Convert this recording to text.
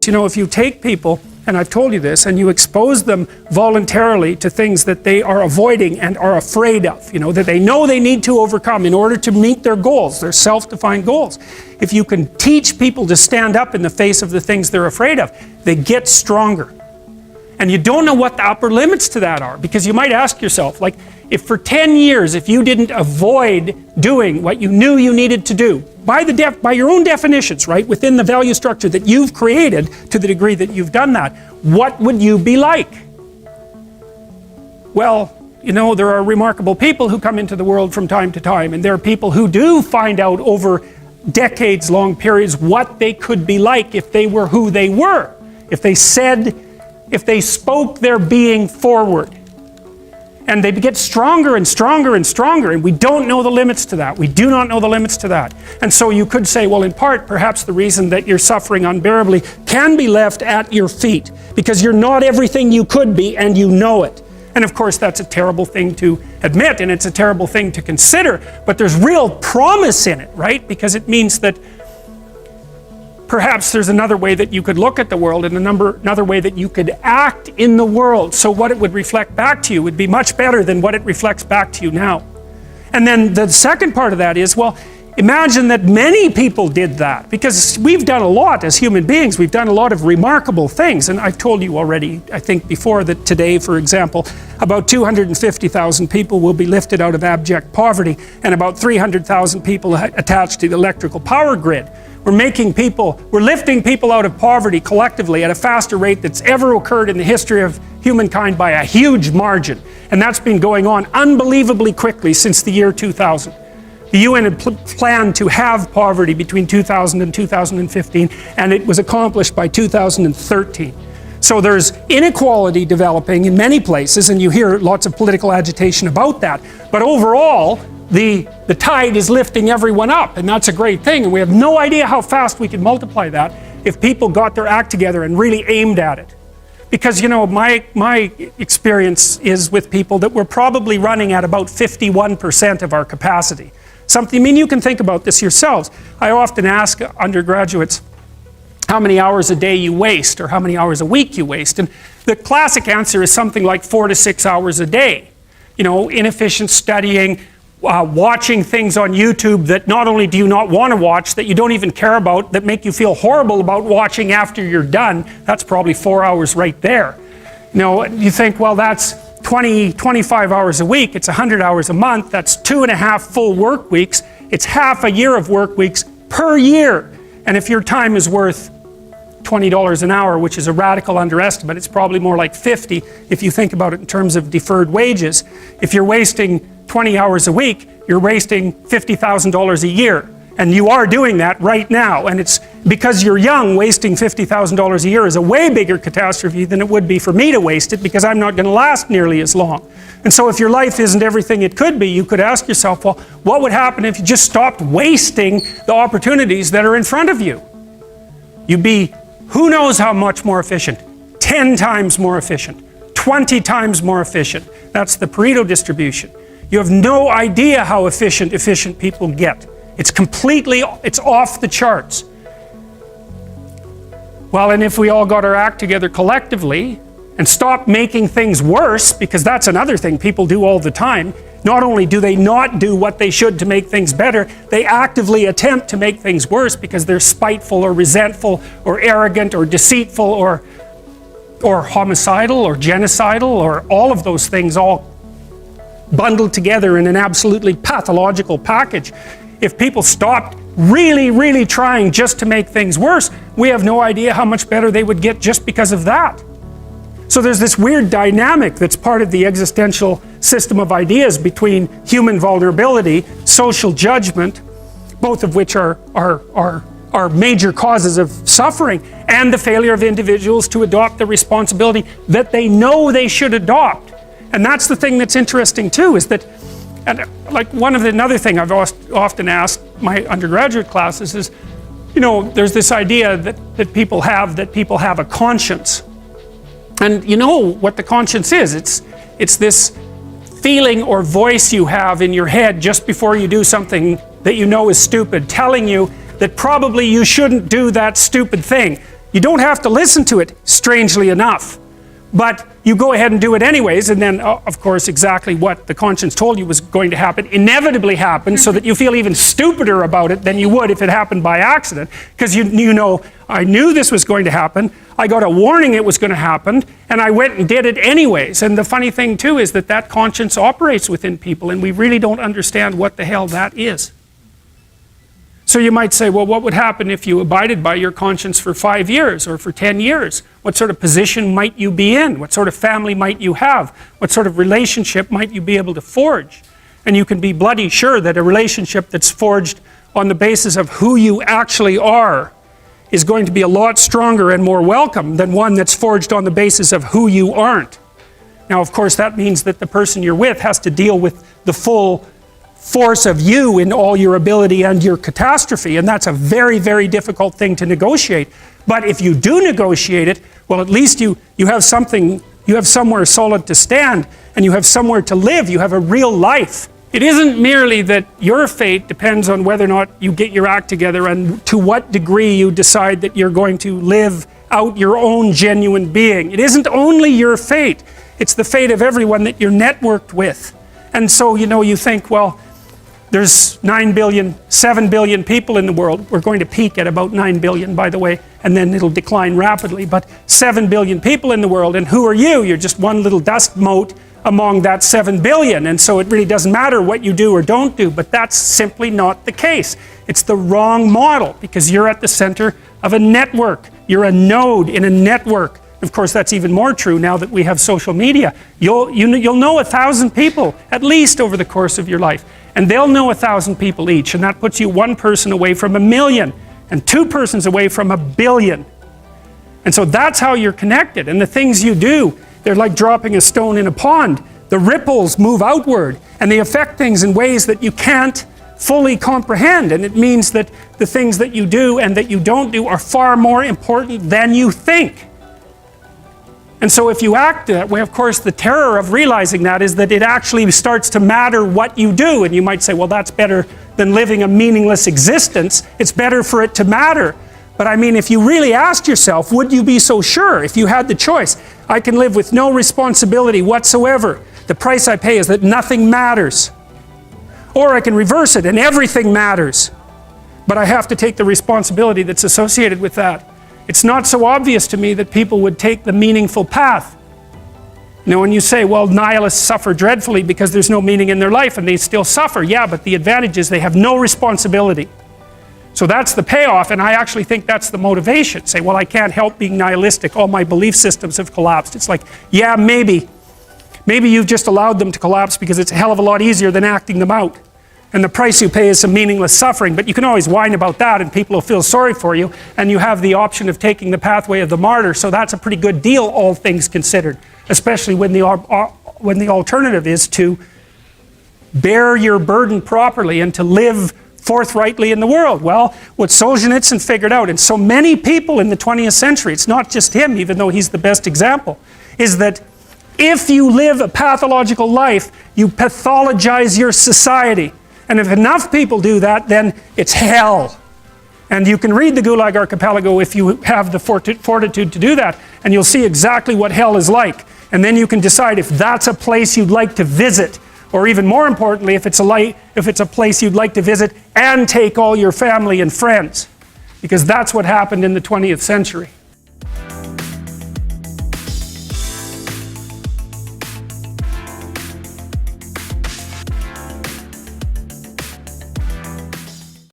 You know, if you take people, and I've told you this, and you expose them voluntarily to things that they are avoiding and are afraid of, you know, that they know they need to overcome in order to meet their goals, their self-defined goals. If you can teach people to stand up in the face of the things they're afraid of, they get stronger. And you don't know what the upper limits to that are, because you might ask yourself, like, if for 10 years, if you didn't avoid doing what you knew you needed to do, by your own definitions, right, within the value structure that you've created to the degree that you've done that, what would you be like? Well, you know, there are remarkable people who come into the world from time to time, and there are people who do find out over decades-long periods what they could be like if they were who they were, if they spoke their being forward. And they get stronger and stronger and stronger, and we don't know the limits to that. We do not know the limits to that. And so you could say, well, in part, perhaps the reason that you're suffering unbearably can be left at your feet, because you're not everything you could be, and you know it. And of course, that's a terrible thing to admit, and it's a terrible thing to consider, but there's real promise in it, right? Because it means that perhaps there's another way that you could look at the world, and another way that you could act in the world, so what it would reflect back to you would be much better than what it reflects back to you now. And then the second part of that is, well, imagine that many people did that, because we've done a lot as human beings. We've done a lot of remarkable things, and I've told you already, I think before, that today, for example, about 250,000 people will be lifted out of abject poverty, and about 300,000 people attached to the electrical power grid. We're lifting people out of poverty collectively at a faster rate that's ever occurred in the history of humankind by a huge margin. And that's been going on unbelievably quickly since the year 2000. The UN had planned to have poverty between 2000 and 2015, and it was accomplished by 2013. So there's inequality developing in many places, and you hear lots of political agitation about that. But overall, the tide is lifting everyone up, and that's a great thing, and we have no idea how fast we can multiply that if people got their act together and really aimed at it. Because, you know, my experience is with people that we're probably running at about 51% of our capacity. I mean, you can think about this yourselves. I often ask undergraduates how many hours a day you waste, or how many hours a week you waste, and the classic answer is something like 4 to 6 hours a day. You know, inefficient studying, watching things on YouTube that not only do you not want to watch, that you don't even care about, that make you feel horrible about watching after you're done. That's probably 4 hours right there. You know, you think, well, that's 25 hours a week, it's 100 hours a month, that's 2.5 full work weeks, it's half a year of work weeks per year. And if your time is worth $20 an hour, which is a radical underestimate, it's probably more like 50 if you think about it in terms of deferred wages. If you're wasting 20 hours a week, you're wasting $50,000 a year. And you are doing that right now. And it's because you're young, wasting $50,000 a year is a way bigger catastrophe than it would be for me to waste it, because I'm not going to last nearly as long. And so if your life isn't everything it could be, you could ask yourself, well, what would happen if you just stopped wasting the opportunities that are in front of you? You'd be who knows how much more efficient? 10 times more efficient, 20 times more efficient. That's the Pareto distribution. You have no idea how efficient people get. It's off the charts. Well, and if we all got our act together collectively and stopped making things worse, because that's another thing people do all the time, not only do they not do what they should to make things better, they actively attempt to make things worse because they're spiteful or resentful or arrogant or deceitful or homicidal or genocidal, or all of those things all bundled together in an absolutely pathological package. If people stopped really trying just to make things worse, we have no idea how much better they would get just because of that. So there's this weird dynamic that's part of the existential system of ideas between human vulnerability, social judgment, both of which are major causes of suffering, and the failure of individuals to adopt the responsibility that they know they should adopt. And that's the thing that's interesting too, is that, and like another thing I've often asked my undergraduate classes is, you know, there's this idea that people have a conscience. And you know what the conscience is. It's this feeling or voice you have in your head just before you do something that you know is stupid, telling you that probably you shouldn't do that stupid thing. You don't have to listen to it, strangely enough. But you go ahead and do it anyways, and then, of course, exactly what the conscience told you was going to happen inevitably happens, so that you feel even stupider about it than you would if it happened by accident. Because you know, I knew this was going to happen, I got a warning it was going to happen, and I went and did it anyways. And the funny thing too is that that conscience operates within people, and we really don't understand what the hell that is. So you might say, well, what would happen if you abided by your conscience for 5 years or for 10 years? What sort of position might you be in? What sort of family might you have? What sort of relationship might you be able to forge? And you can be bloody sure that a relationship that's forged on the basis of who you actually are is going to be a lot stronger and more welcome than one that's forged on the basis of who you aren't. Now, of course, that means that the person you're with has to deal with the full force of you in all your ability and your catastrophe, and that's a very, very difficult thing to negotiate. But if you do negotiate it, well, at least you have something, you have somewhere solid to stand, and you have somewhere to live, you have a real life. It isn't merely that your fate depends on whether or not you get your act together and to what degree you decide that you're going to live out your own genuine being. It isn't only your fate, it's the fate of everyone that you're networked with. And so, you know, you think, well, there's 9 billion, 7 billion people in the world. We're going to peak at about 9 billion, by the way, and then it'll decline rapidly. But 7 billion people in the world, and who are you? You're just one little dust mote among that 7 billion. And so it really doesn't matter what you do or don't do, but that's simply not the case. It's the wrong model, because you're at the center of a network. You're a node in a network. Of course, that's even more true now that we have social media. You'll know 1,000 people, at least, over the course of your life. And they'll know 1,000 people each, and that puts you one person away from 1,000,000, and 2 persons away from 1,000,000,000. And so that's how you're connected. And the things you do, they're like dropping a stone in a pond. The ripples move outward, and they affect things in ways that you can't fully comprehend. And it means that the things that you do and that you don't do are far more important than you think. And so if you act that way, of course, the terror of realizing that is that it actually starts to matter what you do. And you might say, well, that's better than living a meaningless existence. It's better for it to matter. But I mean, if you really asked yourself, would you be so sure if you had the choice? I can live with no responsibility whatsoever. The price I pay is that nothing matters. Or I can reverse it and everything matters. But I have to take the responsibility that's associated with that. It's not so obvious to me that people would take the meaningful path. You know, when you say, well, nihilists suffer dreadfully because there's no meaning in their life, and they still suffer. Yeah, but the advantage is they have no responsibility. So that's the payoff, and I actually think that's the motivation. Say, well, I can't help being nihilistic. All my belief systems have collapsed. It's like, yeah, maybe. Maybe you've just allowed them to collapse because it's a hell of a lot easier than acting them out. And the price you pay is some meaningless suffering, but you can always whine about that and people will feel sorry for you, and you have the option of taking the pathway of the martyr, so that's a pretty good deal, all things considered, especially when the alternative is to bear your burden properly and to live forthrightly in the world. Well, what Solzhenitsyn figured out, and so many people in the 20th century, it's not just him, even though he's the best example, is that if you live a pathological life, you pathologize your society. And if enough people do that, then it's hell. And you can read the Gulag Archipelago if you have the fortitude to do that, and you'll see exactly what hell is like. And then you can decide if that's a place you'd like to visit, or even more importantly, if it's a place you'd like to visit and take all your family and friends. Because that's what happened in the 20th century.